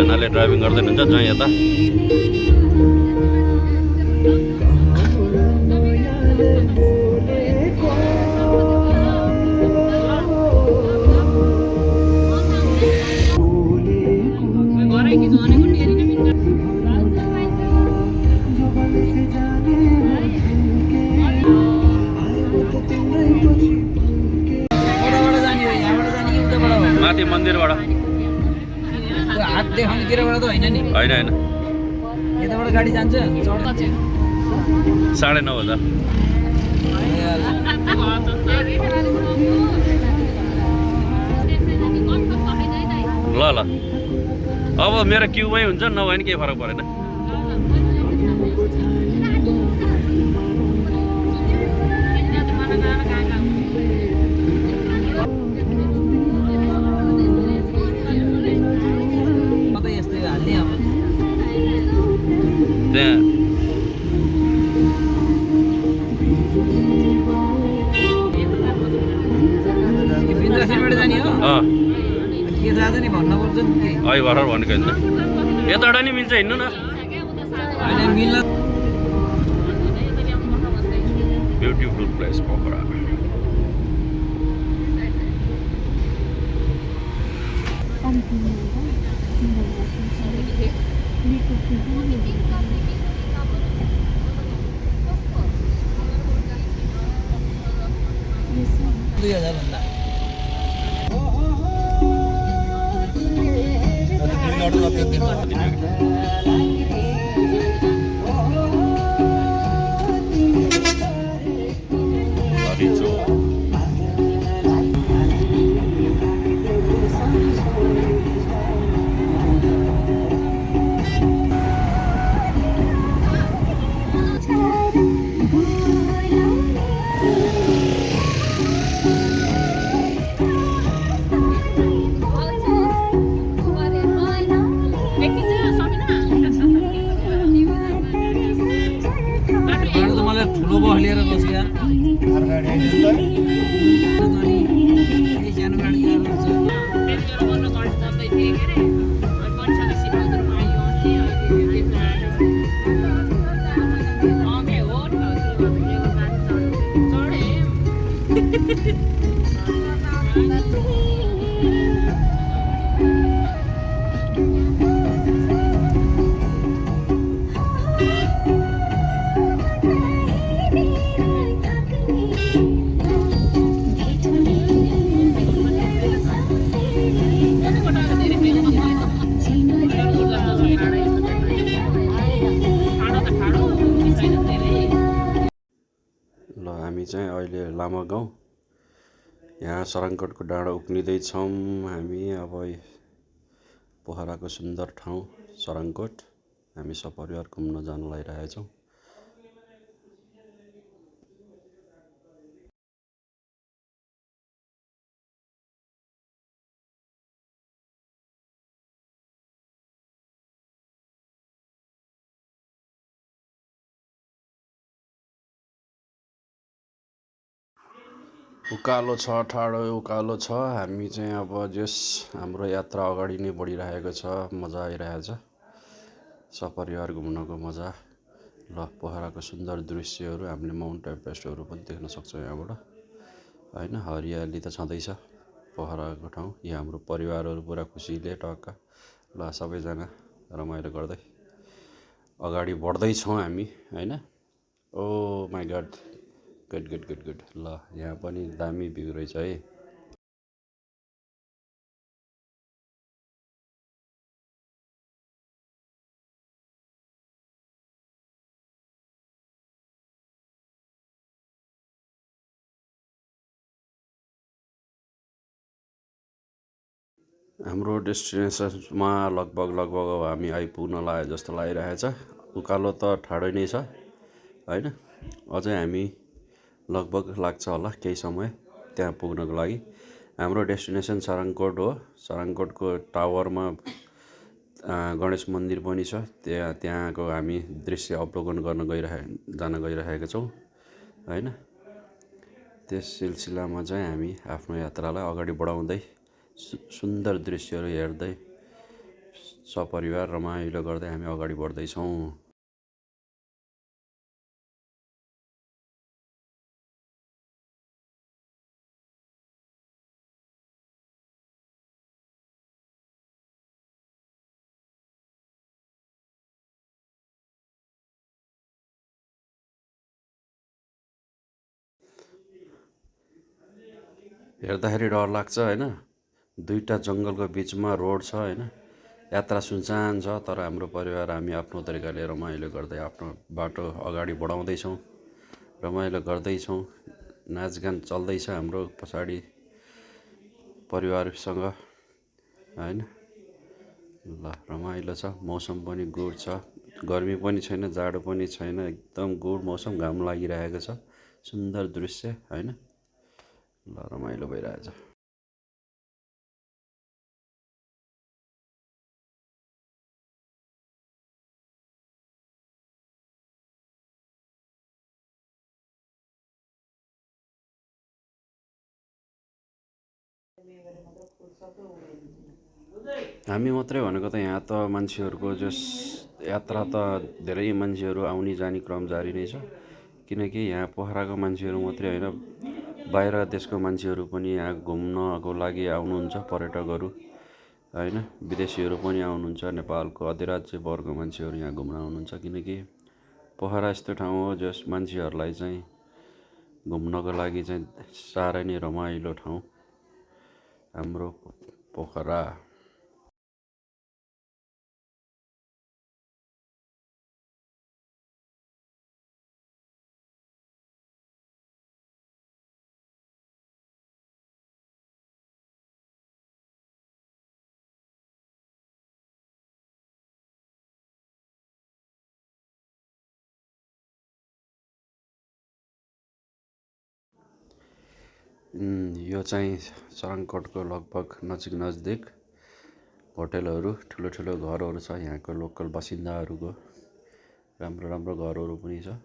भेनाले driving गर्दै हुन्छ जहाँ यता माथि मन्दिरबाट हात देखाउने तिरबाट त होइन नि होइन होइन यताबाट गाडी जान्छ 9:30 ल ल अब मेरो क्युमै हुन्छ नभए नि केही फरक परेन त्यहाँ बिन्द्रासीबाट जाने हो के जाँदा नि भन्नुपर्छ नि के अहिले भर्खर भनेको होइन यताबाट नि मिल्छ हिँड्नु न होइन मिल्न ब्युटिफुल प्लेस पोखरा भन्दा ठुलो बस लिएर बस्यो यार सानो गाडी ल हामी चाहिँ अहिले लामा गाउँ यहाँ सराङकोटको डाँडा उक्लिँदैछौँ हामी अब पोखराको सुन्दर ठाउँ सराङकोट हामी सपरिवार घुम्न जान लागिरहेछौँ उकालो छ ठाडो उकालो छ हामी चाहिँ अब जस हाम्रो यात्रा अगाडि नै बढिरहेको छ मजा आइरहेछ सपरिवार घुम्नको मजा ल पोखराको सुन्दर दृश्यहरू हामीले माउन्ट एभरेस्टहरू पनि देख्न सक्छौँ यहाँबाट होइन हरियाली त छँदैछ पोखराको ठाउँ यहाँ हाम्रो परिवारहरू पुरा खुसीले टक्क ल सबैजना रमाइलो गर्दै अगाडि बढ्दैछौँ हामी होइन oh my god good good good good ल यहाँ पनि दामी भ्यू रहेछ है हाम्रो डेस्टिनेसनमा लगभग अब हामी आइपुग्न लागे जस्तो लागिरहेछ उकालो त ठाडै नै छ होइन अझै हामी लगभग लाग्छ होला केही समय त्यहाँ पुग्नको लागि हाम्रो डेस्टिनेसन सराङकोट हो सराङकोटको टावरमा गणेश मन्दिर पनि छ त्यहाँको हामी दृश्य अवलोकन गर्न जान गइरहेका छौँ होइन त्यस सिलसिलामा चाहिँ हामी आफ्नो यात्रालाई अगाडि बढाउँदै सुन्दर दृश्यहरू हेर्दै सपरिवार रमाइलो गर्दै हामी अगाडि बढ्दैछौँ। हेर्दाखेरि डर लाग्छ होइन, दुईवटा जङ्गलको बिचमा रोड छ होइन, यात्रा सुनसान छ, तर हाम्रो परिवार हामी आफ्नो तरिकाले रमाइलो गर्दै आफ्नो बाटो अगाडि बढाउँदैछौँ, रमाइलो गर्दैछौँ। नाचगान चल्दैछ हाम्रो पछाडि परिवारसँग होइन। ल रमाइलो छ, मौसम पनि गुड छ, गर्मी पनि छैन जाडो पनि छैन, एकदम गुड मौसम, घाम लागिरहेको छ, सुन्दर दृश्य होइन। ल रमाइलो भइरहेछ। हामी मात्रै भनेको त यहाँ त मान्छेहरूको जस यात्रा त धेरै मान्छेहरू आउने जाने क्रम जारी नै छ, किनकि यहाँ पोखराको मान्छेहरू मात्रै होइन, बाहिर देशको मान्छेहरू पनि यहाँ घुम्नको लागि आउनुहुन्छ, पर्यटकहरू होइन, विदेशीहरू पनि आउनुहुन्छ, नेपालको अधिराज्यभरको मान्छेहरू यहाँ घुम्न आउनुहुन्छ, किनकि पोखरा यस्तो ठाउँ हो जस मान्छेहरूलाई चाहिँ घुम्नको लागि चाहिँ साह्रै नै रमाइलो ठाउँ हाम्रो पोखरा। यो चाहिँ सराङकोटको लगभग नजिक होटेलहरू, ठुलो ठुलो घरहरू छ यहाँको लोकल बासिन्दाहरूको, राम्रो राम्रो घरहरू पनि छ।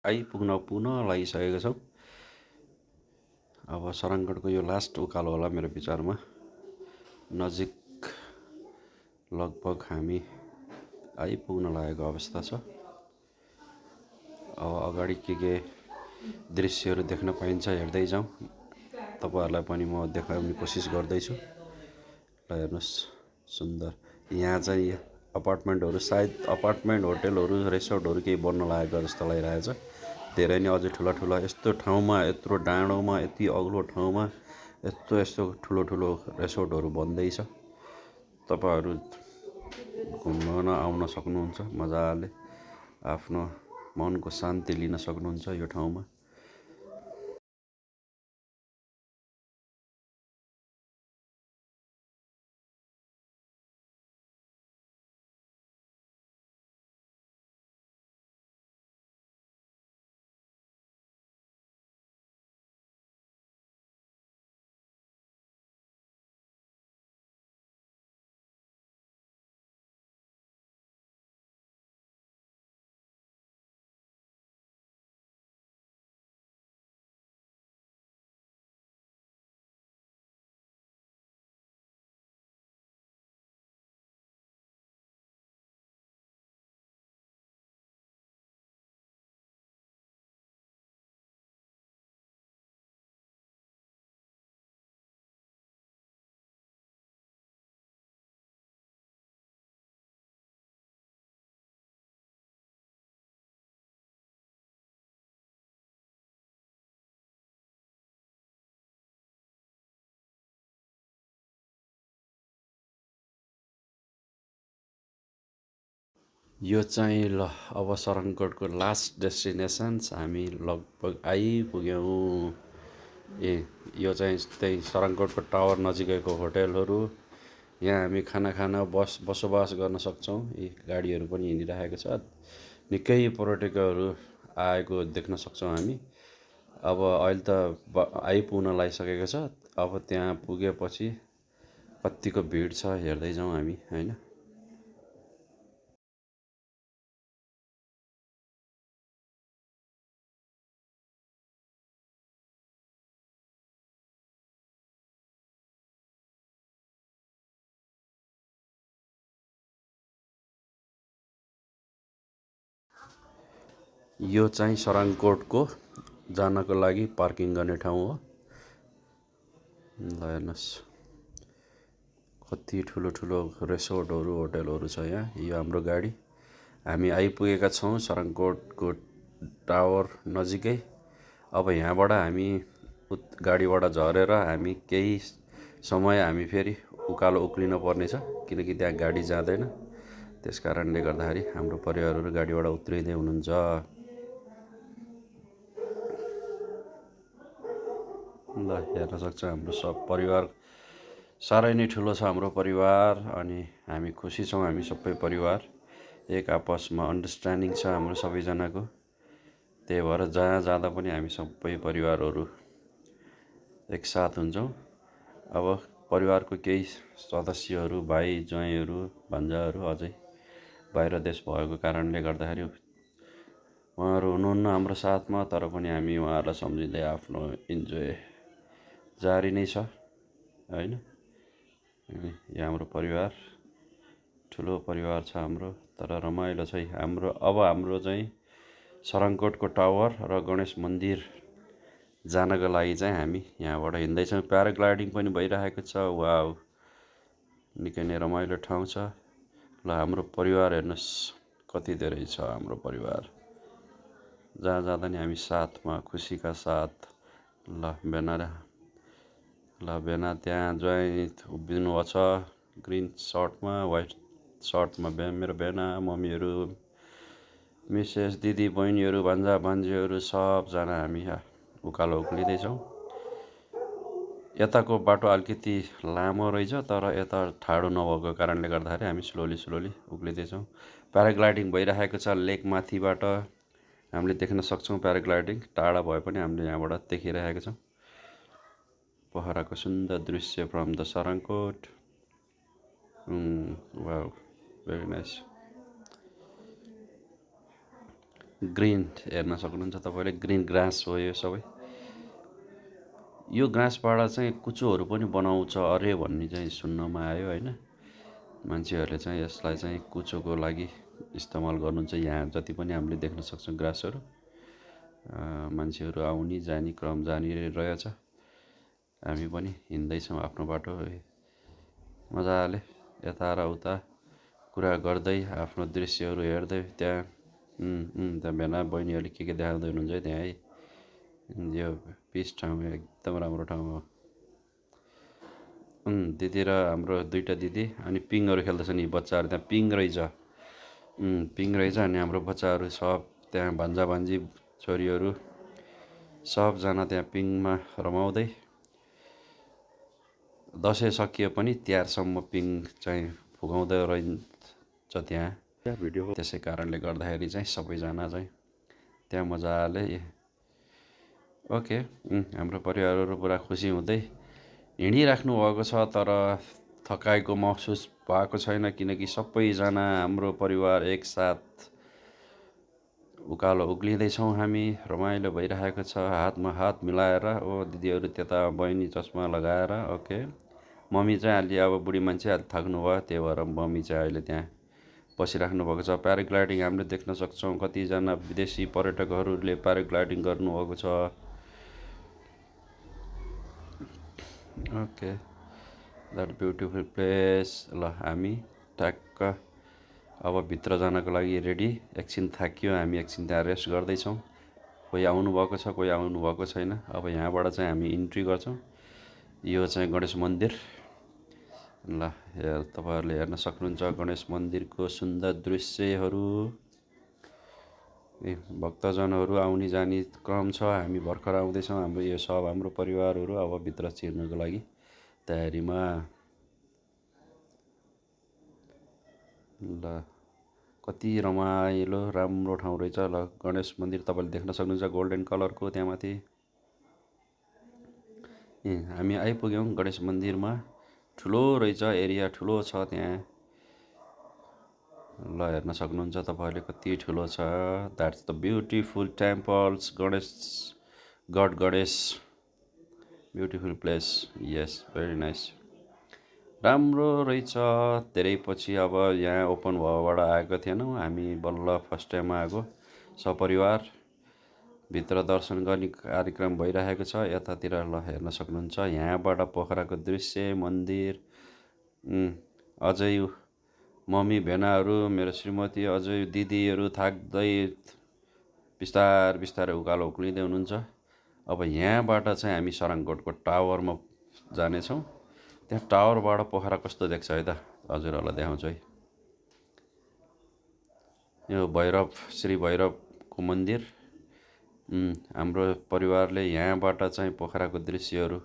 आइपुग्न पुग्न लागिसकेको छौँ। अब सराङगढको यो लास्ट उकालो होला मेरो विचारमा, नजिक लगभग हामी आइपुग्न लागेको अवस्था छ। अब अगाडि के दृश्यहरू देख्न पाइन्छ हेर्दै जाउँ, तपाईँहरूलाई पनि म देखाउने कोसिस गर्दैछु। ल हेर्नुहोस्, सुन्दर यहाँ चाहिँ अपार्टमेन्टहरू, सायद अपार्टमेन्ट, होटेलहरू, रिसोर्टहरू केही बन्न लागेको जस्तो लागिरहेछ। धेरै नै अझै ठुला यस्तो ठाउँमा, यत्रो डाँडोमा, यति अग्लो ठाउँमा यस्तो ठुलो रिसोर्टहरू बन्दैछ। तपाईँहरू घुम्न आउन सक्नुहुन्छ, मजाले आफ्नो मनको शान्ति लिन सक्नुहुन्छ यो ठाउँमा। यो चाहिँ ल अब सरङकोटको लास्ट डेस्टिनेसन्स हामी लगभग आइपुग्यौँ। यो चाहिँ त्यही सरङकोटको टावर नजिकैको होटेलहरू। यहाँ हामी खाना खान बसोबास गर्न सक्छौँ। यी गाडीहरू पनि हिँडिरहेको छ। निकै पर्यटकहरू आएको देख्न सक्छौँ हामी। अब अहिले त आइपुग्न लागिसकेको छ। अब त्यहाँ पुगेपछि कत्तिको भिड छ हेर्दै जाउँ हामी होइन। यो चाहिँ सरङकोटको जानको लागि पार्किङ गर्ने ठाउँ हो। ल हेर्नुहोस् कति ठुलो ठुलो रिसोर्टहरू होटेलहरू छ यहाँ। यो हाम्रो गाडी, हामी आइपुगेका छौँ सरङकोटको टावर नजिकै। अब यहाँबाट हामी गाडीबाट झरेर हामी केही समय हामी फेरि उकालो उक्लिन पर्नेछ, किनकि त्यहाँ गाडी जाँदैन। त्यस कारणले गर्दाखेरि हाम्रो परिवारहरू गाडीबाट उत्रिँदै हुनुहुन्छ। ल हेर्न सक्छ हाम्रो सब परिवार साह्रै नै ठुलो छ हाम्रो परिवार। अनि हामी खुसी छौँ, हामी सबै परिवार एक आपसमा अन्डरस्ट्यान्डिङ छ हाम्रो सबैजनाको। त्यही भएर जहाँ जाँदा पनि हामी सबै परिवारहरू एकसाथ हुन्छौँ। अब परिवारको केही सदस्यहरू भाइ ज्वाइँहरू भान्जाहरू अझै बाहिर देश भएको कारणले गर्दाखेरि उहाँहरू हुनुहुन्न हाम्रो साथमा, तर पनि हामी उहाँहरूलाई सम्झिँदै आफ्नो इन्जोय जारी नै छ होइन। यो हाम्रो परिवार ठुलो परिवार छ हाम्रो, तर रमाइलो छ हाम्रो। अब हाम्रो चाहिँ सरङकोटको टावर र गणेश मन्दिर जानको लागि चाहिँ हामी यहाँबाट हिँड्दैछौँ। प्याराग्लाइडिङ पनि भइरहेको छ। वाउ, निकै नै रमाइलो ठाउँ छ। ल हाम्रो परिवार हेर्नुहोस् कति धेरै छ हाम्रो परिवार। जहाँ जाँदा नि हामी साथमा खुसीका साथ। ल बेना त्यहाँ ज्वाइँ उभिनु भएको छ ग्रिन सर्टमा, वाइट सर्टमा मेरो बेना, मम्मीहरू, मिसेस, दिदी बहिनीहरू, भान्जा भान्जीहरू सबजना हामी उकालो उक्लिँदैछौँ। यताको बाटो अलिकति लामो रहेछ, तर यता ठाडो नभएको कारणले गर्दाखेरि हामी स्लोली उक्लिँदैछौँ। प्याराग्लाइडिङ भइरहेको छ लेकमाथिबाट, हामीले देख्न सक्छौँ। प्याराग्लाइडिङ टाढा भए पनि हामीले यहाँबाट देखिरहेका छौँ पोखराको सुन्दर दृश्य from the Sarangkot. Wow, very nice. Green हेर्न सक्नुहुन्छ तपाईँले, ग्रिन ग्रास हो यो सबै। यो घाँसबाट चाहिँ कुचोहरू पनि बनाउँछ अरे भन्ने चाहिँ सुन्नमा आयो होइन। मान्छेहरूले चाहिँ यसलाई चाहिँ कुचोको लागि इस्तेमाल गर्नुहुन्छ। यहाँ जति पनि हामीले देख्न सक्छौँ ग्रासहरू, मान्छेहरू आउने जाने क्रम जारी रहेछ। हामी पनि हिँड्दैछौँ आफ्नो बाटो मजाले, यता र उता कुरा गर्दै आफ्नो दृश्यहरू हेर्दै। त्यहाँ भेना बहिनीहरूले के देखाउँदै हुनुहुन्छ है त्यहाँ है। यो पिस ठाउँ एकदम राम्रो ठाउँ हो। दिदी र हाम्रो दुईवटा दिदी अनि पिङहरू खेल्दैछन् यी बच्चाहरू। त्यहाँ पिङ रहेछ अनि हाम्रो बच्चाहरू सब त्यहाँ भान्जा भान्जी छोरीहरू सबजना त्यहाँ पिङमा रमाउँदै। दसैँ सकियो पनि तिहारसम्म पिङ चाहिँ फुकाउँदै रहन्छ त्यहाँ भिडियो। त्यसै कारणले गर्दाखेरि चाहिँ सबैजना चाहिँ त्यहाँ मजाले ओके। हाम्रो परिवारहरू पुरा खुसी हुँदै हिँडिराख्नु भएको छ, तर थकाइको महसुस भएको छैन, किनकि सबैजना हाम्रो परिवार एकसाथ उकालो उक्लिँदैछौँ हामी। रमाइलो भइरहेको छ, हातमा हात मिलाएर। ओ दिदीहरू त्यता, बहिनी चस्मा लगाएर। ओके, मम्मी चाहिँ अलि अब बुढी मान्छे अलि थाक्नुभयो, त्यही भएर मम्मी चाहिँ अहिले त्यहाँ बसिराख्नु भएको छ। प्याराग्लाइडिङ हामीले देख्न सक्छौँ, कतिजना विदेशी पर्यटकहरूले प्याराग्लाइडिङ गर्नुभएको छ। Okay, that beautiful place. ल हामी ट्याक्क अब भित्र जानको लागि रेडी। एकछिन थाकियो हामी, एकछिन त्यहाँ रेस्ट गर्दैछौँ। कोही आउनुभएको छ, कोही आउनुभएको छैन। अब यहाँबाट चाहिँ हामी इन्ट्री गर्छौँ। यो चाहिँ गणेश मन्दिर ल तपाईँहरूले हेर्न सक्नुहुन्छ गणेश मन्दिरको सुन्दर दृश्यहरू। भक्तजनहरू आउने जाने क्रम छ। हामी भर्खर आउँदैछौँ। यो सब हाम्रो परिवारहरू अब भित्र छिर्नको लागि तयारीमा। ल कति रमाइलो राम्रो ठाउँ रहेछ। ल गणेश मन्दिर तपाईँले देख्न सक्नुहुन्छ गोल्डन कलरको त्यहाँ माथि। हामी आइपुग्यौँ गणेश मन्दिरमा। ठुलो रहेछ, एरिया ठुलो छ त्यहाँ। ल हेर्न सक्नुहुन्छ तपाईँहरूले कति ठुलो छ। That's the beautiful temples Ganesh god Ganesh. Beautiful place. Yes, very nice. राम्रो रहेछ। धेरै पछि अब यहाँ ओपन भएबाट आएको थिएनौँ हामी, बल्ल फर्स्ट टाइम आएको सपरिवार। भित्र दर्शन गर्ने कार्यक्रम भइरहेको छ यतातिर। ल हेर्न सक्नुहुन्छ यहाँबाट पोखराको दृश्य, मन्दिर। अझै मम्मी भेनाहरू, मेरो श्रीमती, अझै दिदीहरू थाक्दै बिस्तारै उकालो उक्लिँदै हुनुहुन्छ। अब यहाँबाट चाहिँ हामी सराङकोटको टावरमा जानेछौँ। त्यहाँ टावरबाट पोखरा कस्तो देख्छ है त हजुरहरूलाई देखाउँछु है। यो भैरव, श्री भैरवको मन्दिर। हाम्रो परिवारले यहाँबाट चाहिँ पोखराको दृश्यहरू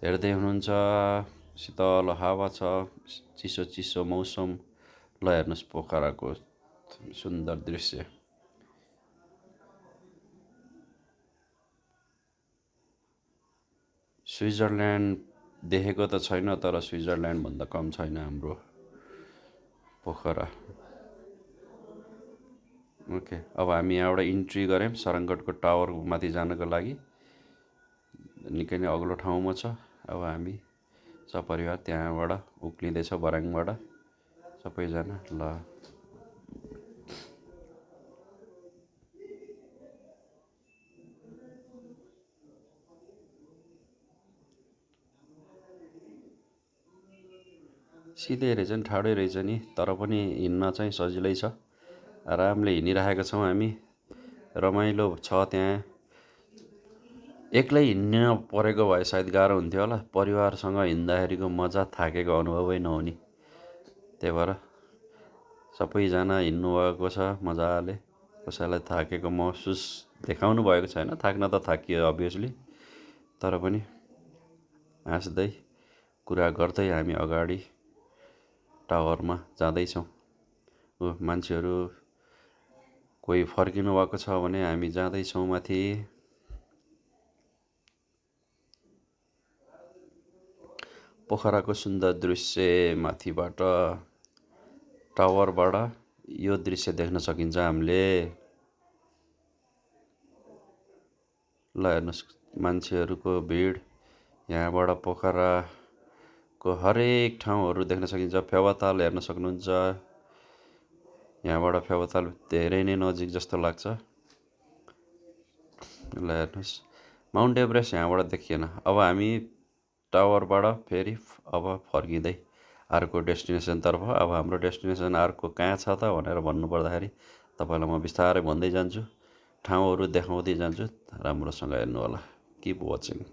हेर्दै हुनुहुन्छ। शीतल हावा छ, चिसो चिसो मौसम। ल हेर्नुहोस् पोखराको सुन्दर दृश्य। स्विजरल्यान्ड देखेको त छैन, तर स्विजरल्यान्डभन्दा कम छैन हाम्रो पोखरा। ओके, अब हामी यहाँबाट इन्ट्री गऱ्यौँ सराङगढको टावर माथि जानको लागि। निकै नै अग्लो ठाउँमा छ। अब हामी सपरिवार त्यहाँबाट उक्लिँदैछ बराङबाट सबैजना। ल सिधै रहेछ नि, ठाडै रहेछ नि, तर पनि हिँड्न चाहिँ सजिलै छ। आरामले हिँडिरहेका छौँ हामी। रमाइलो छ त्यहाँ। एक्लै हिँड्न परेको भए सायद गाह्रो हुन्थ्यो होला। परिवारसँग हिँड्दाखेरिको मजा थाकेको अनुभवै नहुने। त्यही भएर सबैजना हिँड्नुभएको छ मजाले। कसैलाई थाकेको महसुस देखाउनु भएको छैन। थाक्न त थाकियो अभियसली, तर पनि हाँस्दै कुरा गर्दै हामी अगाडि टावरमा जाँदैछौँ। मान्छेहरू कोही फर्किनु भएको छ भने हामी जाँदैछौँ माथि। पोखराको सुन्दर दृश्य माथिबाट, टावरबाट यो दृश्य देख्न सकिन्छ हामीले। ल हेर्नुहोस् मान्छेहरूको भिड। यहाँबाट पोखराको हरेक ठाउँहरू देख्न सकिन्छ। फेवाताल हेर्न सक्नुहुन्छ। यहाँबाट फेवाताल धेरै नै नजिक जस्तो लाग्छ। ल हेर्नुहोस् माउन्ट एभरेस्ट यहाँबाट देखिएन। अब हामी टावरबाट फेरि अब फर्किँदै अर्को डेस्टिनेसनतर्फ। अब हाम्रो डेस्टिनेसन अर्को कहाँ छ त भनेर भन्नुपर्दाखेरि तपाईँलाई म बिस्तारै भन्दै जान्छु, ठाउँहरू देखाउँदै जान्छु। राम्रोसँग हेर्नु होला। Keep watching.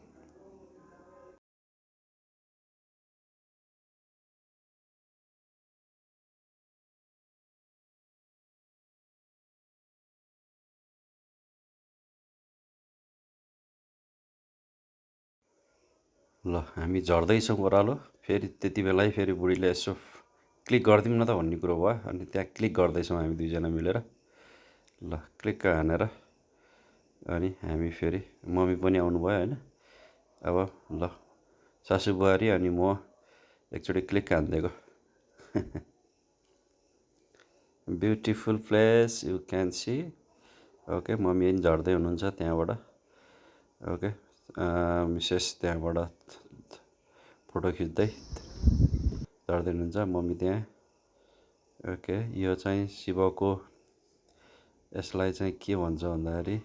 ल हामी झर्दैछौँ ओह्रालो। फेरि त्यति बेलै फेरि बुढीले यसो क्लिक गरिदिउँ न त भन्ने कुरो भयो। अनि त्यहाँ क्लिक गर्दैछौँ हामी दुईजना मिलेर। ल क्लिक हानेर अनि हामी फेरि मम्मी पनि आउनुभयो होइन। अब ल सासु बुहारी अनि म एकचोटि क्लिक हानिदिएको। Beautiful place you can see. Okay, mummy पनि झर्दै हुनुहुन्छ त्यहाँबाट। ओके, मिसेस त्यहाँबाट फोटो खिच्दै झर्दै हुनुहुन्छ, मम्मी त्यहाँ। ओके, यो चाहिँ शिवको, यसलाई चाहिँ के भन्छ भन्दाखेरि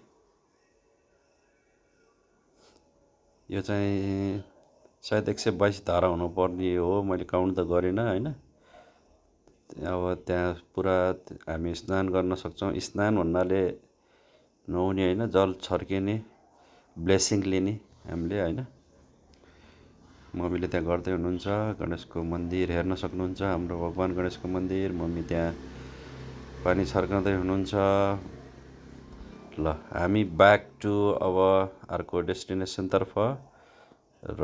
यो चाहिँ सायद 122 धारा हुनुपर्ने हो। मैले काउन्ट त गरिनँ होइन। अब त्यहाँ पुरा हामी स्नान गर्न सक्छौँ। स्नान भन्नाले नुहाउने होइन, जल छर्किने, ब्लेसिङ लिने हामीले होइन। मम्मीले त्यहाँ गर्दै हुनुहुन्छ। गणेशको मन्दिर हेर्न सक्नुहुन्छ, हाम्रो भगवान् गणेशको मन्दिर। मम्मी त्यहाँ पानी छर्काउँदै हुनुहुन्छ। ल हामी ब्याक टु अब अर्को डेस्टिनेसनतर्फ र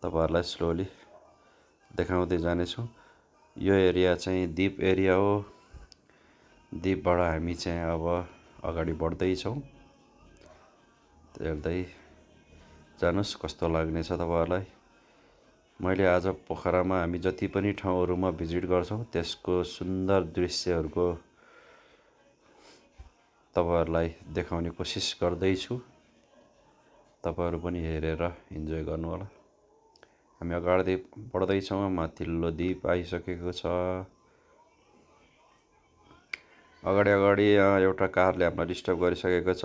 तपाईँहरूलाई स्लोली देखाउँदै जानेछौँ। यो एरिया चाहिँ द्वीप एरिया हो। द्वीपबाट हामी चाहिँ अब अगाडि बढ्दैछौँ। हेर्दै जानुहोस् कस्तो लाग्नेछ तपाईँहरूलाई। मैले आज पोखरामा हामी जति पनि ठाउँहरूमा भिजिट गर्छौँ त्यसको सुन्दर दृश्यहरूको तपाईँहरूलाई देखाउने कोसिस गर्दैछु। तपाईँहरू पनि हेरेर इन्जोय गर्नुहोला। हामी अगाडि बढ्दैछौँ। माथिल्लो द्वीप आइसकेको छ। अगाडि एउटा कारले हामीलाई डिस्टर्ब गरिसकेको छ।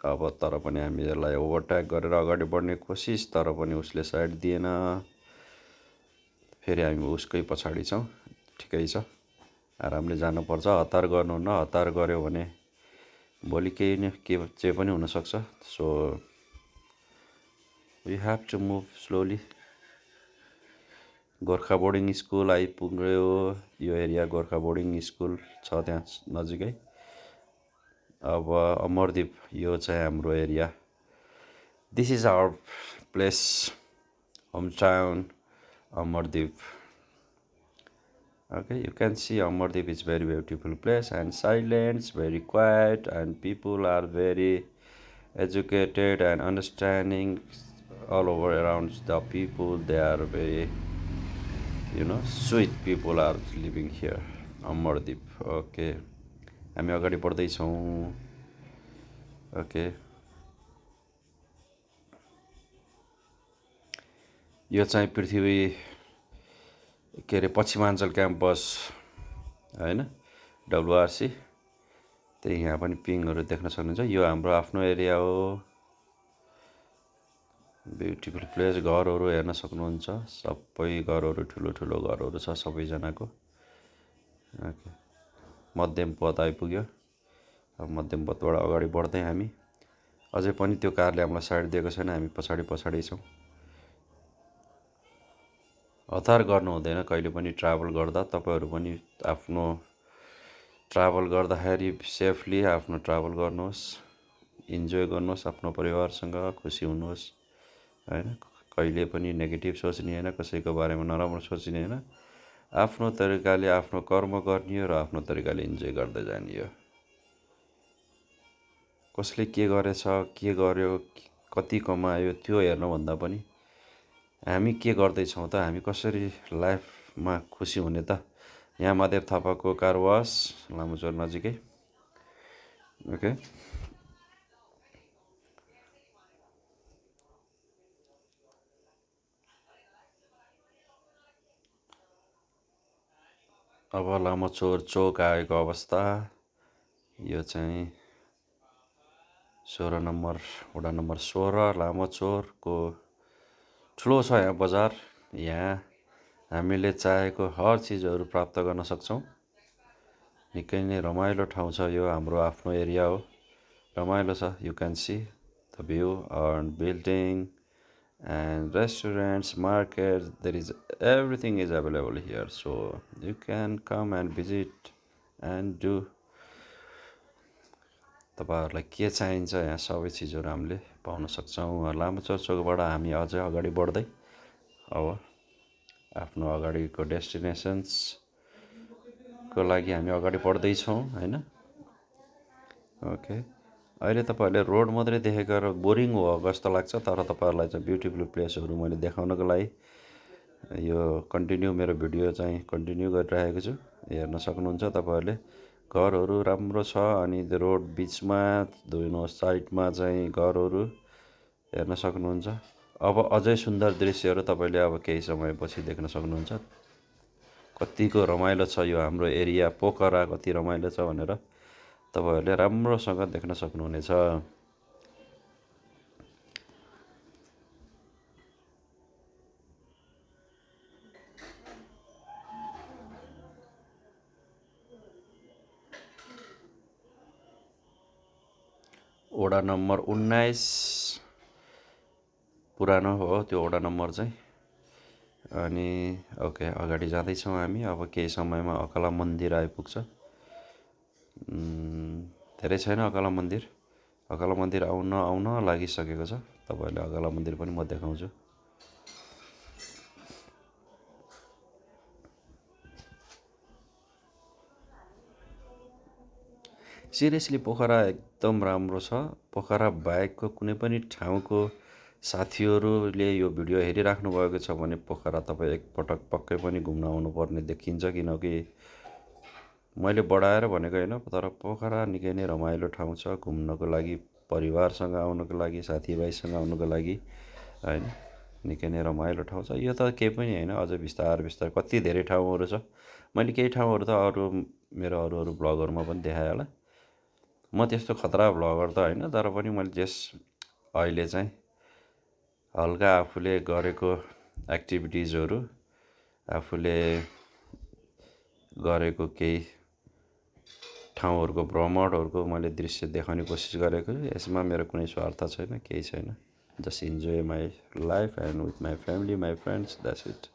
अब तर पनि हामी यसलाई ओभरटेक गरेर अगाडि बढ्ने कोसिस, तर पनि उसले साइड दिएन। फेरि हामी उसकै पछाडि छौँ। ठिकै छ, आरामले जानुपर्छ। हतार गर्नुहुन्न। हतार गऱ्यो भने भोलि जे पनि हुनसक्छ। So we have to move slowly. Gorkha boarding school आइपुग्यो। यो एरिया गोर्खा बोर्डिङ स्कुल छ त्यहाँ नजिकै। अब अमरद्वीप यो चाहिँ हाम्रो area. This is our place, home town Amardwip. Okay, you can see Amardeep is very beautiful place and silent, very quiet, and people are very educated and understanding all over around the people. They are very, sweet people are living here. Amardeep. Okay. हामी अगाडि बढ्दैछौँ। Okay, यो चाहिँ पृथ्वी के अरे पश्चिमाञ्चल campus होइन, WRC। त्यही यहाँ पनि पिङहरू देख्न सक्नुहुन्छ। यो हाम्रो आफ्नो एरिया हो। Beautiful place. घरहरू हेर्न सक्नुहुन्छ। सबै घरहरू ठुलो ठुलो घरहरू छ सबैजनाको। ओके, मध्यम पथ आइपुग्यो। अब मध्यम पथबाट अगाडि बढ्दै हामी अझै पनि त्यो कारले हामीलाई साइड दिएको छैन। हामी पछाडि छौँ। हतार गर्नु हुँदैन कहिले पनि ट्राभल गर्दा। तपाईँहरू पनि आफ्नो ट्राभल गर्दाखेरि सेफली आफ्नो ट्राभल गर्नुहोस्, इन्जोय गर्नुहोस् आफ्नो परिवारसँग, खुसी हुनुहोस् होइन। कहिले पनि नेगेटिभ सोच्ने होइन, कसैको बारेमा नराम्रो सोच्ने होइन। आफ्नो तरिकाले आफ्नो कर्म गर्ने हो र आफ्नो तरिकाले इन्जोय गर्दै जाने हो। कसले के गरेछ, के गर्यो, कति कमायो त्यो हेर्नुभन्दा पनि हामी के गर्दैछौँ त, हामी कसरी लाइफमा खुसी हुने त। यहाँ महादेव थापाको कार वास लामुचोर नजिकै। ओके, अब लामोचोर चोक आएको अवस्था। यो चाहिँ 16 नम्बर वडा नम्बर 16 लामोचोरको ठुलो छ यहाँ बजार। यहाँ हामीले चाहेको हर चिजहरू प्राप्त गर्न सक्छौँ। निकै नै रमाइलो ठाउँ छ यो। हाम्रो आफ्नो एरिया हो। रमाइलो छ। You can see the view and building and restaurants, markets, everything is available here, so you can come and visit and do। तपाईँहरूलाई के चाहिन्छ यहाँ सबै चिजहरू हामीले पाउन सक्छौँ। लामोचोर चोकबाट हामी अझै अगाडि बढ्दै अब आफ्नो अगाडिको डेस्टिनेसन्सको लागि हामी अगाडि बढ्दैछौँ होइन। ओके, अहिले तपाईँहरूले रोड मात्रै देखेको बोरिङ हो जस्तो लाग्छ, तर तपाईँहरूलाई चाहिँ ब्युटिफुल प्लेसहरू मैले देखाउनको लागि यो मेरो भिडियो चाहिँ कन्टिन्यू गरिरहेको छु। हेर्न सक्नुहुन्छ तपाईँहरूले। घरहरू राम्रो छ अनि रोड बिचमा दुई साइडमा चाहिँ घरहरू हेर्न सक्नुहुन्छ। अब अझै सुन्दर दृश्यहरू तपाईँले अब केही समयपछि देख्न सक्नुहुन्छ। कतिको रमाइलो छ यो हाम्रो एरिया पोखरा, कति रमाइलो छ भनेर तपाईँहरूले राम्रोसँग देख्न सक्नुहुनेछ। वडा नम्बर 19 पुरानो हो त्यो वडा नम्बर चाहिँ। अनि ओके अगाडि जाँदैछौँ हामी। अब केही समयमा अकला मन्दिर आइपुग्छ। धेरै छैन अकला मन्दिर। अकला मन्दिर आउन लागिसकेको छ। तपाईँहरूले अकला मन्दिर पनि म देखाउँछु। सिरियसली पोखरा एकदम राम्रो छ। पोखरा बाहेकको कुनै पनि ठाउँको साथीहरूले यो भिडियो हेरिराख्नु भएको छ भने पोखरा तपाईँ एकपटक पक्कै पनि घुम्न आउनुपर्ने देखिन्छ। किनकि मैले बढाएर भनेको होइन, तर पोखरा निकै नै रमाइलो ठाउँ छ घुम्नको लागि, परिवारसँग आउनको लागि, साथीभाइसँग आउनको लागि होइन। निकै नै रमाइलो ठाउँ छ। यो त केही पनि होइन, अझ बिस्तार कति धेरै ठाउँहरू छ। मैले केही ठाउँहरू त मेरो अरू भ्लगहरूमा पनि देखाएँ होला। म त्यस्तो खतरा भ्लगर त होइन, तर पनि मैले अहिले चाहिँ हल्का आफूले गरेको एक्टिभिटिजहरू, आफूले गरेको केही ठाउँहरूको भ्रमणहरूको मैले दृश्य देखाउने कोसिस गरेको छु। यसमा मेरो कुनै स्वार्थ छैन, केही छैन। Just enjoy my life and with my family, my friends, that's it.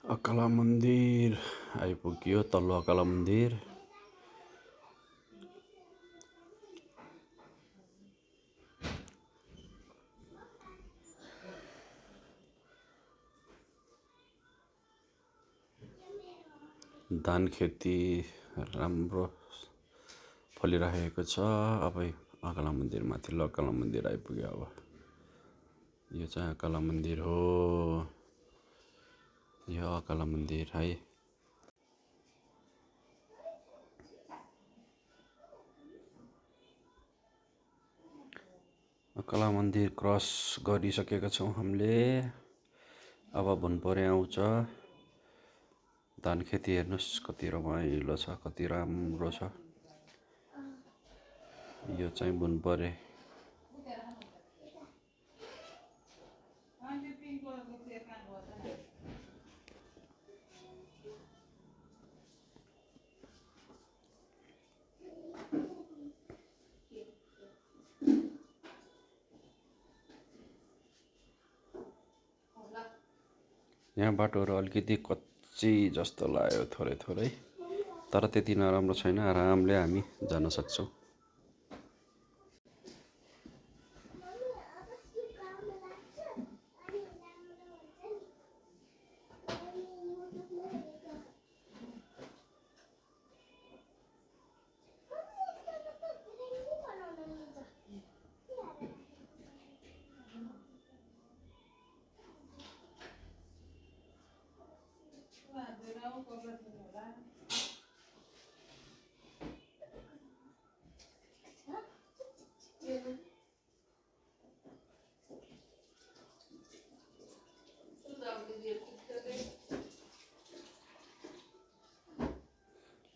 Akala मन्दिर आइपुग्यो, तल्लो अकला मन्दिर। धान खेती राम्रो फलिरहेको छ। अब अकला मन्दिर, माथिल्लो अकला मन्दिर आइपुग्यो। अब यो चाहिँ अकला मन्दिर हो। यो अकला मन्दिर है। अकला मन्दिर क्रस गरिसकेका छौँ हामीले। अब भुनपरे आउँछ। धान खेती हेर्नुहोस् कति रमाइलो छ, कति राम्रो छ। यो चाहिँ भुनपरे। यहाँ बाटोहरू अलिकति कच्ची जस्तो लाग्यो, थोरै, तर त्यति नराम्रो छैन। आरामले हामी जान सक्छौँ।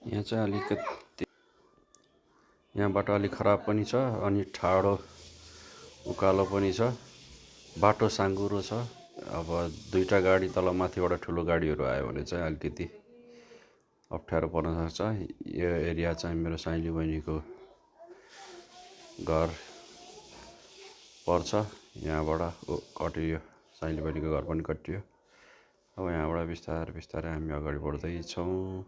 यहाँ चाहिँ अलिकति यहाँ बाटो अलिक खराब पनि छ, अनि ठाडो उकालो पनि छ। बाटो साँघुरो छ। अब दुईटा गाडी तल माथिबाट ठुलो गाडीहरू आयो भने चाहिँ अलिकति अप्ठ्यारो पर्न सक्छ। यो एरिया चाहिँ मेरो साइली बहिनीको घर पर्छ। यहाँबाट कटियो, साइली बहिनीको घर पनि कटियो। अब यहाँबाट बिस्तारै हामी अगाडि बढ्दैछौँ।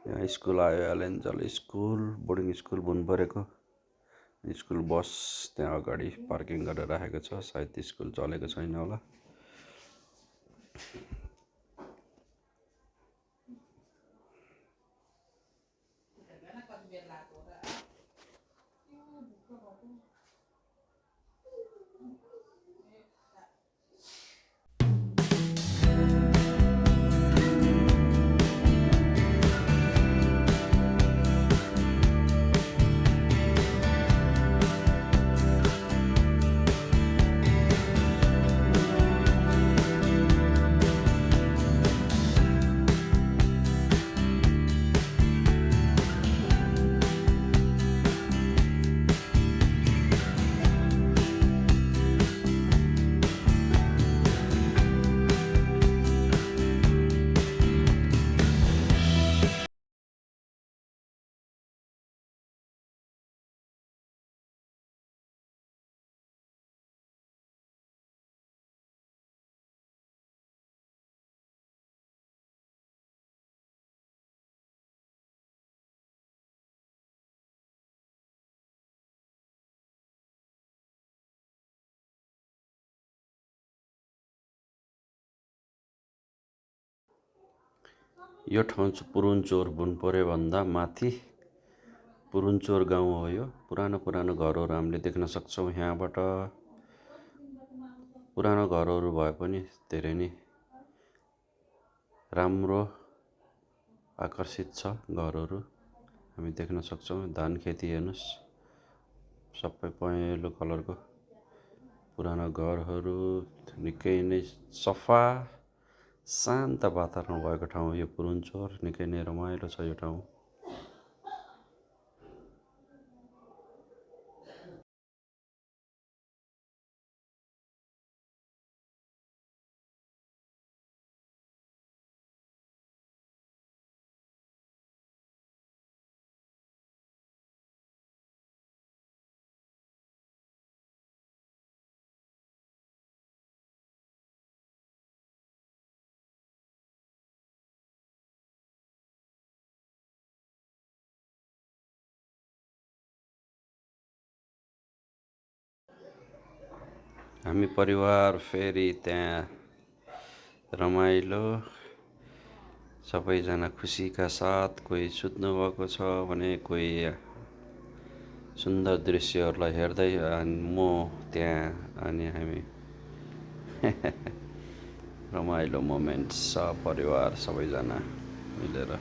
यहाँ स्कुल आयो, एलेन्जल स्कुल, बोर्डिङ स्कुल भुनपरेको। स्कुल बस त्यहाँ अगाडि पार्किङ गरेर राखेको छ। सायद स्कुल चलेको छैन होला। यो ठाउँ चाहिँ पुरुन्चोर बुनपोरे भन्दा माथि पुरुन्चोर गाउँ हो। यो पुरानो घरहरू हामीले देख्न सक्छौँ यहाँबाट। पुरानो घरहरू भए पनि धेरै नै राम्रो आकर्षित छ घरहरू हामी देख्न सक्छौँ। धान खेती हेर्नुहोस्, सबै पहेँलो कलरको पुरानो घरहरू, निकै नै सफा शान्त वातावरण भएको ठाउँ यो पुरुन्चोर। निकै नै रमाइलो छ यो ठाउँ। हामी परिवार फेरि त्यहाँ रमाइलो, सबैजना खुसीका साथ, कोही सुत्नु भएको छ भने कोही सुन्दर दृश्यहरूलाई हेर्दै म त्यहाँ अनि हामी रमाइलो मोमेन्ट्स परिवार सबैजना मिलेर।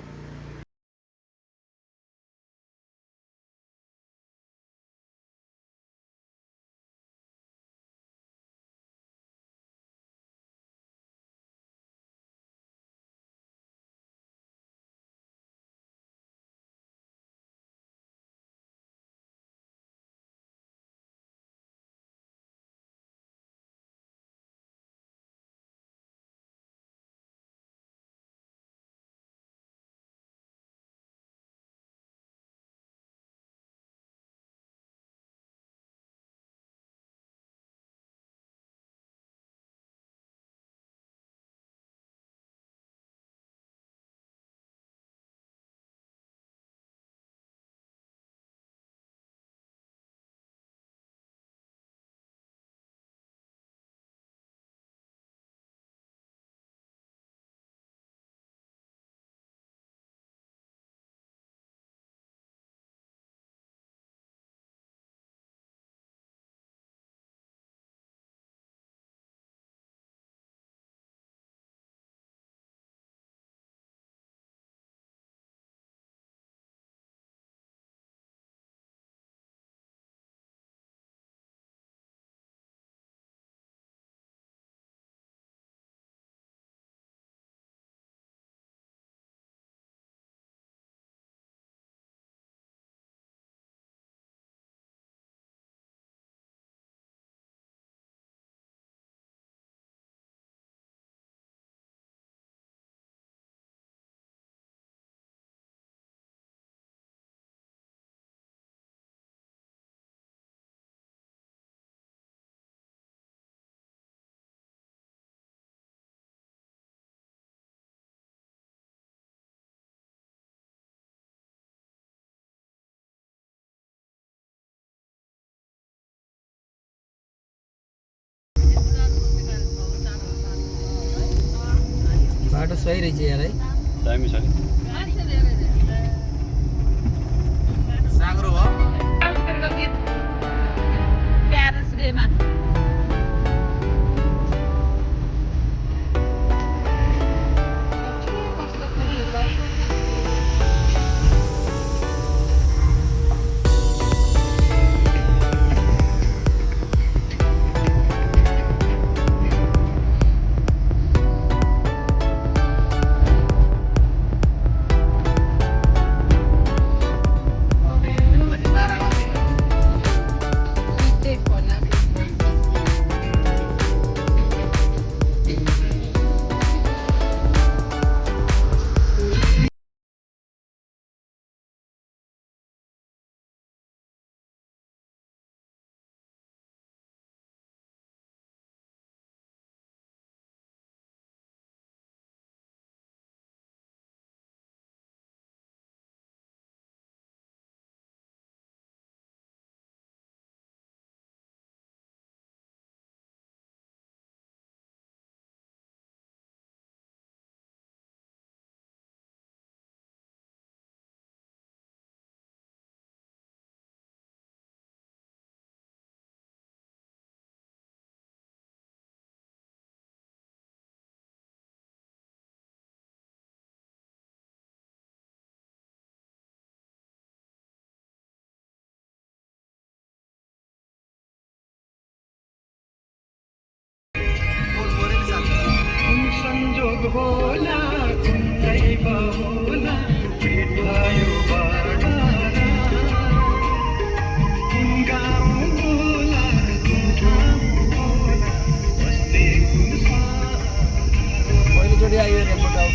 बाटो सही रहेछ यार है। दामी छ नि। साँग्रो हो। बोला कुनै बोला भयो बडा गाउँ बोला ठाउँ बोला बस्ने पहिलोचोटि आयो रेनकोट आउट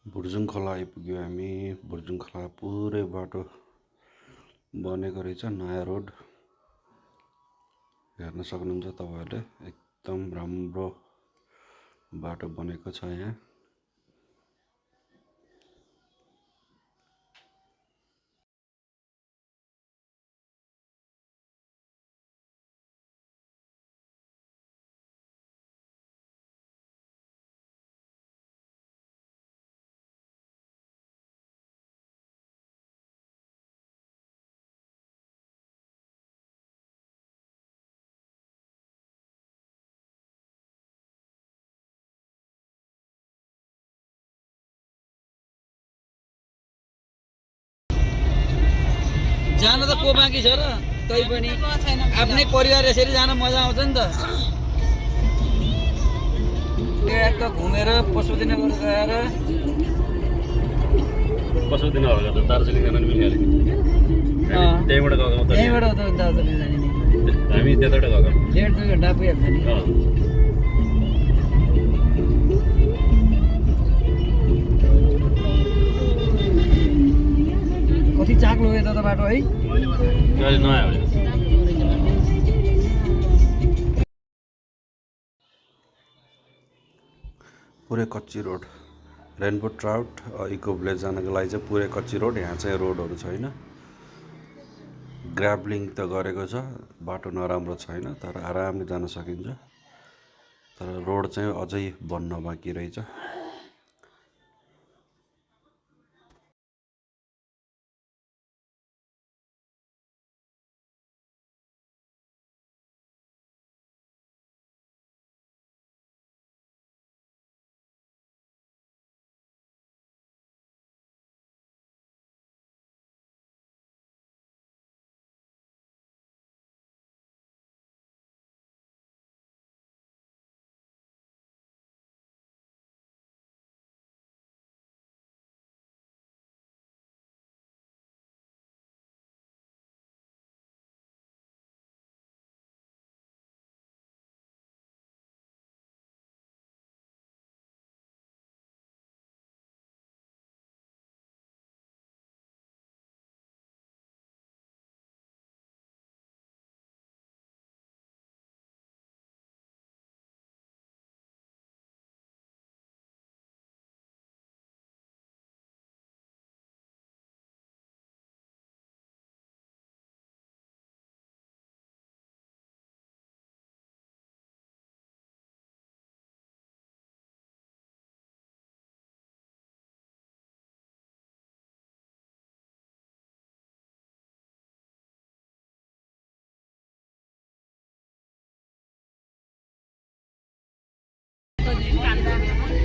भुर्जुङ खोला आइपुग्यो हामी। भुर्जुङ खोला पुरै बाटो बनेको रहेछ, नयाँ रोड हेर्न सक्नुहुन्छ तपाईँहरूले। एकदम राम्रो बाटो बनेको छ यहाँ। जान त को बाँकी छ र तै पनि आफ्नै परिवार यसरी जान मजा आउँछ नि त ट्याक्क घुमेर पशुपतिनगर गएर पशुपतिनगर त दार्जिलिङ जान मिलिहाल्यो नि। त्यहीँबाट गएको त यहीँबाट त दार्जिलिङ जाने नि हामी त्यताबाट गएको 1.5-2 घन्टा पुगिहाल्छ नि कति चाक्लो यता त बाटो है अहिले नयाँ हो। पुरै कच्ची road, rainbow trout eco village जानको लागि चाहिँ पुरै कच्ची रोड। यहाँ चाहिँ रोडहरू छैन। ग्राभलिङ त गरेको छ, बाटो नराम्रो छैन तर आरामले जान सकिन्छ। तर रोड चाहिँ अझै बन्न बाँकी रहेछ।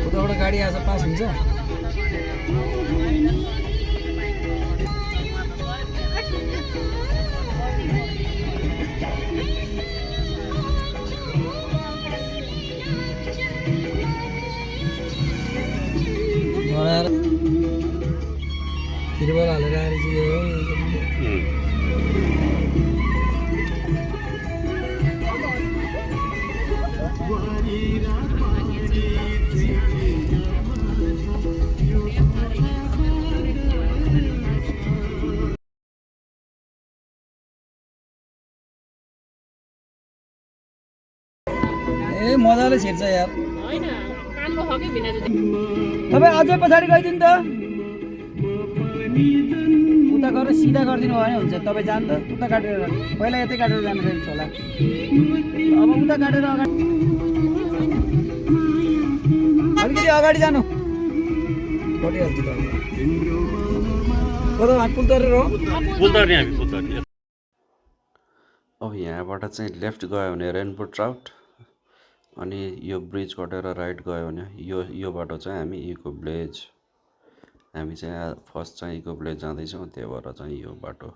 उताबाट गाडी आएछ पास हुन्छ बनाएर तिरुबल हालेर आएर चाहिँ यो ए मजाले छिर्छ यार तपाईँ अझै पछाडि गइदिनु त उता गएर सिधा गरिदिनु भयो भने हुन्छ तपाईँ जानु त उता काटेर पहिला यतै काटेर जानु रहेछ होला अब उता काटेर अगाडि अलिकति अगाडि जानु कटिहाल्छ त कता पुल तरेर हो अब यहाँबाट चाहिँ लेफ्ट गयो भने रेनबो ट्राउट अनि यो ब्रिज कटेर राइट गयो भने यो बाटो चाहिँ हामी इको भिलेज हामी चाहिँ फर्स्ट चाहिँ इको भिलेज जाँदैछौँ त्यही भएर चाहिँ यो बाटो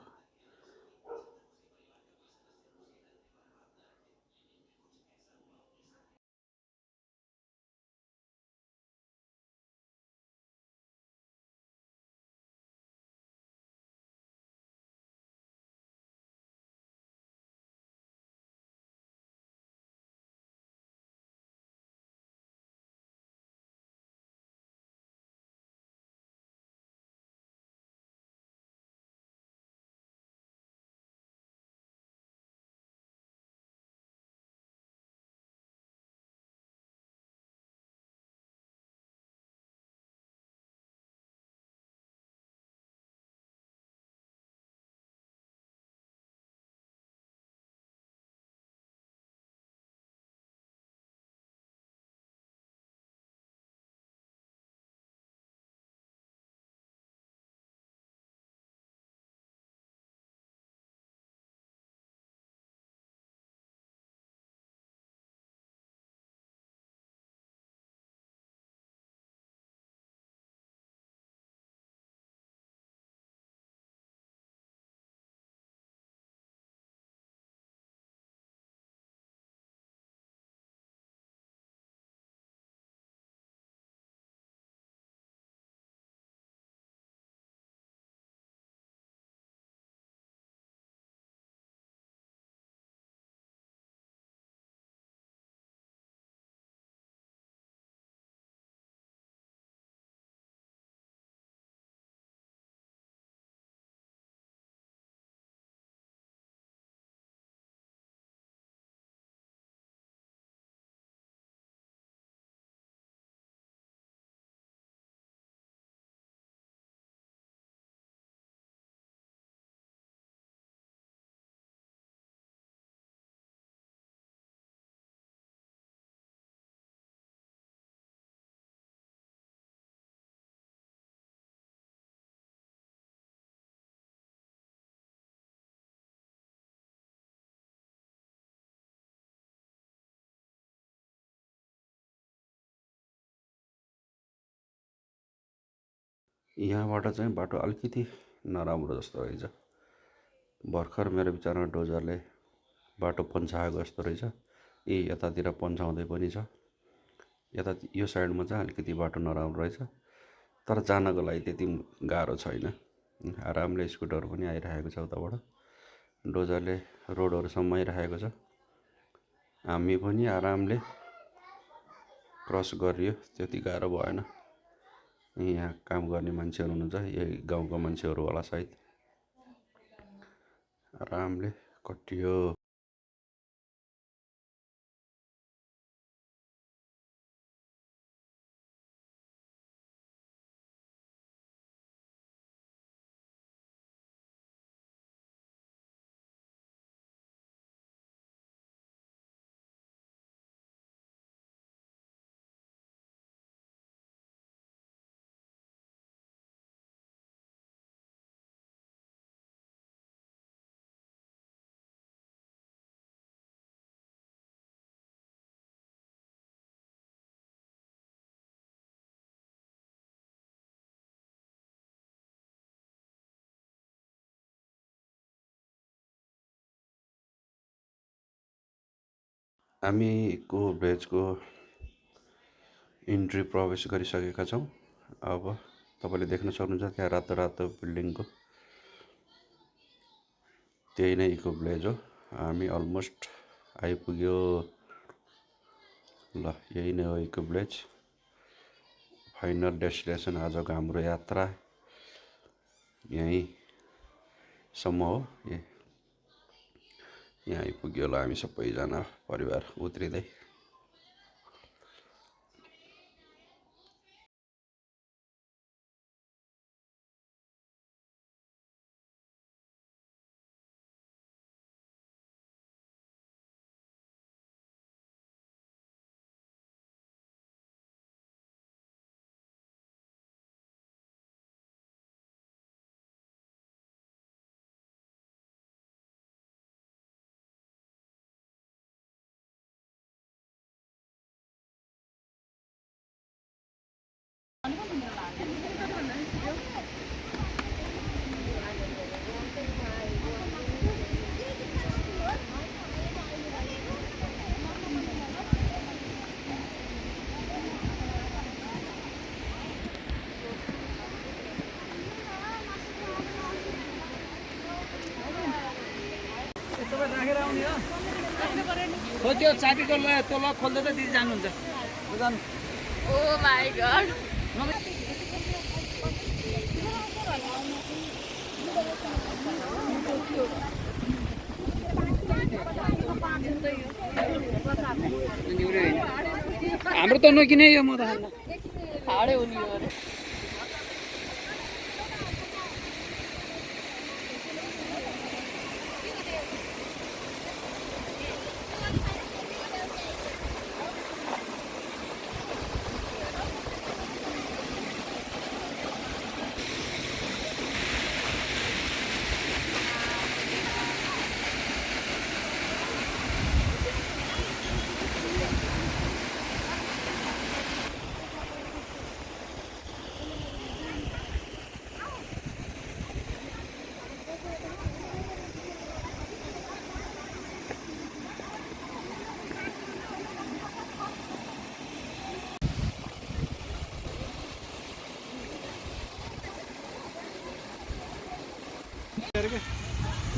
यहाँबाट चाहिँ बाटो अलिकति नराम्रो जस्तो रहेछ भर्खर मेरो विचारमा डोजरले बाटो पन्चाएको जस्तो रहेछ यतातिर पन्चाउँदै पनि छ यता यो साइडमा चाहिँ अलिकति बाटो नराम्रो रहेछ तर जानको लागि त्यति गाह्रो छैन आरामले स्कुटर पनि आइरहेको छ उताबाट डोजरले रोडहरू समाइरहेको छ हामी पनि आरामले क्रस गरियो त्यति गाह्रो भएन यहाँ काम गर्ने मान्छेहरू हुनुहुन्छ यही गाउँको मान्छेहरू होला सायद आरामले कटियो हामीको भिलेजको इन्ट्री प्रवेश गरिसकेका छौँ। अब तपाईँले देख्न सक्नुहुन्छ त्यहाँ रातो रातो बिल्डिङको त्यही नै इको भिलेज हो। हामी अलमोस्ट आइपुग्यो। ल यही नै हो इको भिलेज। फाइनल डेस्टिनेसन आजको हाम्रो यात्रा यहीँसम्म हो। यहाँ आइपुग्यो ल हामी सबैजना परिवार उत्रिँदै। राखेर आउने हो खो त्यो चाबीको त्यो लक खोल्दै त दिदी जानुहुन्छ जानु। ओ माय गॉड हाम्रो त नकिने यो म त खान्न हाडे हुने हो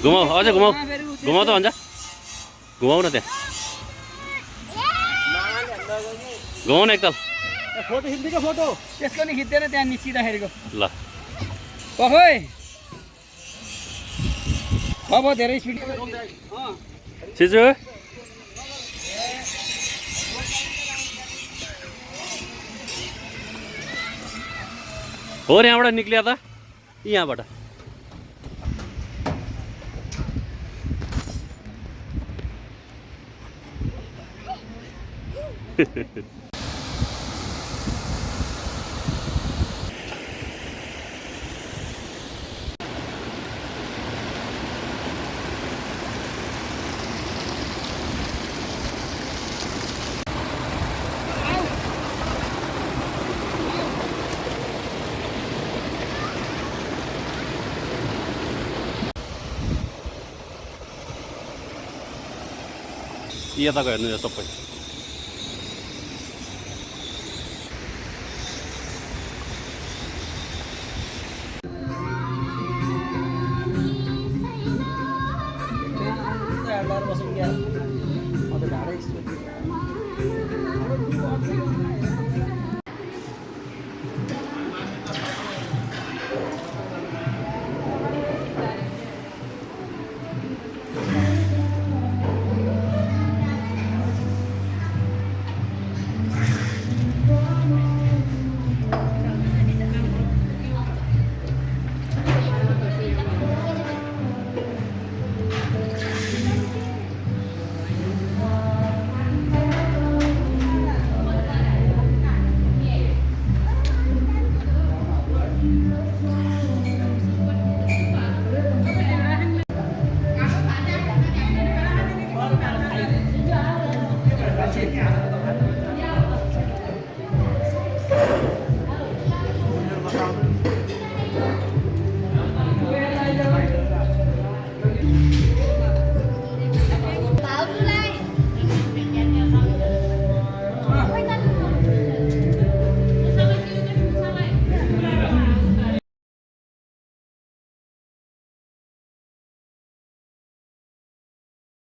घुमाऊ अझै घुमाऊ घुमाऊ त भन्छ घुमाऊ न त्यहाँ घुमाउ न एकताल फोटो खिच्दिको फोटो त्यसको नि खिच्दैन त्यहाँ निस्किँदाखेरिको ल पखै अब धेरै स्पिड सिजु हो र यहाँबाट निक्लिया त यहाँबाट यताको हेर्नु यो सबै Gracias.